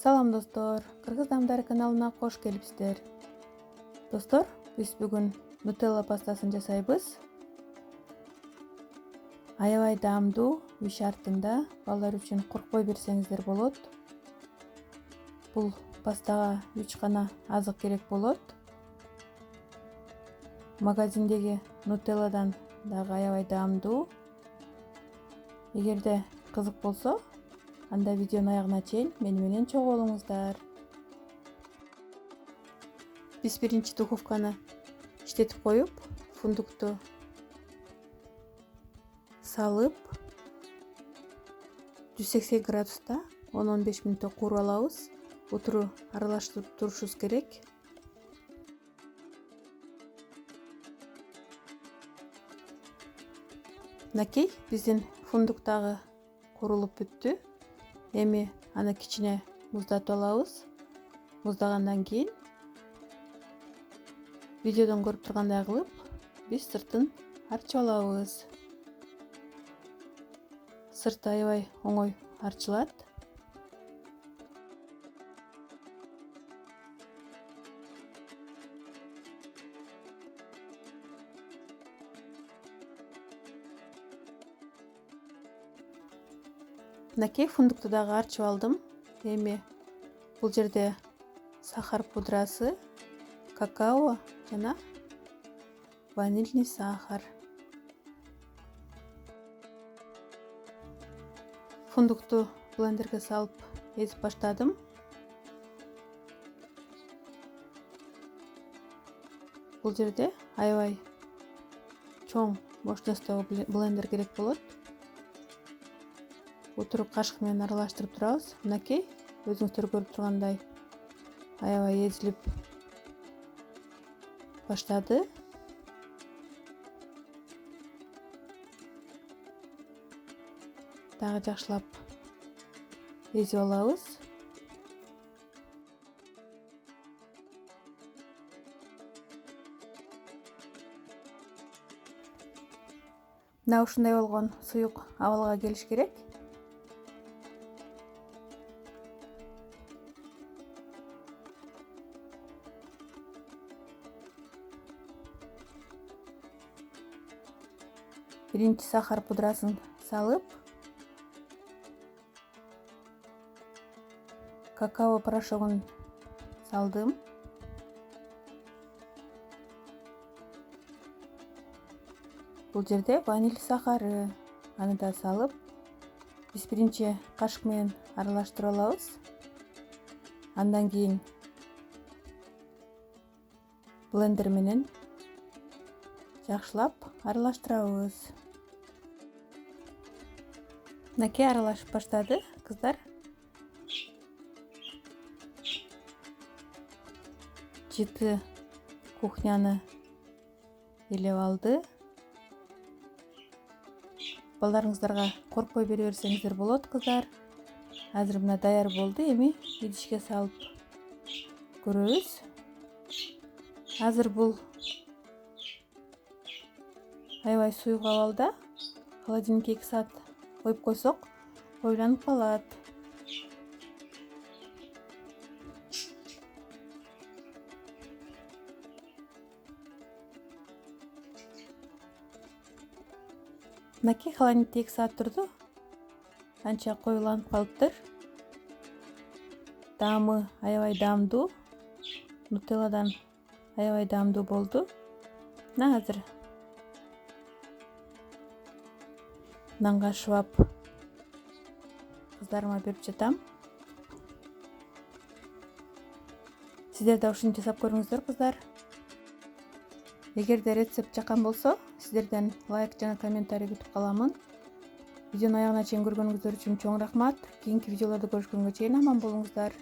Салам достор, Кыргыз Дамдары каналына кош келипсиздер. Достор, биз бүгүн нутелла пастасын жасайбыз. Аябай даамдуу, үй шартында, балдар үчүн коркпой берсеңиздер болот. Бул пастага 3 гана азык керек болот. Магазиндеги нутелладан дагы аябай даамдуу. Эгерде кызык болсо, анда видеонун аягына чейин мени менен чогуу болуңуздар. Биз биринчи духовканы иштетип коюп, фундукту салып, 180 градуста 10-15 мүнөттө кууруп алабыз. Отуру аралаштырып турушубуз керек. Мынакей биздин фундук дагы куурулуп бүттү. Эми аны кичине муздатып алабыз. Муздагандан кийин видеодон көрүп тургандай кылып, биз сыртын арчып алабыз. Сырты аябай оңой арчылат. Мынакей фундукту дагы арчып алдым. Эми бул жерде сахар пудрасы, какао жана ванильный сахар. Фундукту блендерге салып эзип баштадым. Бул жерде аябай чоң мощностогу блендер керек болот. Отуруп кашык менен аралаштырып турабыз. Мынакей өзүңүздөр көрүп тургандай аябай эзилип баштады. Дагы жакшылап эзип алабыз. Мына ушундай болгон суюк абалга келиш керек. Биринчи сахар пудрасын салып, какао порошогун салдым. Бул жерде ваниль сахары, аны да салып, биз биринчи кашык менен аралаштырып алабыз. Андан кийин блендер менен жакшылап аралаштырабыз. Мынакей аралашып баштады, кыздар. Жыты кухняны ээлеп алды. Балдарыңыздарга коркпой бере берсеңиздер болот, кыздар. Азыр мына даяр болду. Эми идишке салып көрөбүз. Азыр бул аябай суюк абалда. Холодильникке 2 саат коюп койсок, коюланып калат. Мынакей холодильникте 2 саат турду. Анча коюланып калыптыр. Даамы аябай даамдуу. Нутелладан аябай даамдуу болду. Мына азыр нанга шыбап кыздарыма берип жатам. Сиздер да ушуну жасап көрүңүздөр, кыздар. Эгерде рецепт жаккан болсо, сиздерден лайк жана комментарий күтүп каламын. Видеонун аягына чейин көргөнүңүздөр үчүн чоң рахмат. Кийинки видеолордо көрүшкөнгө чейин аман болуңуздар.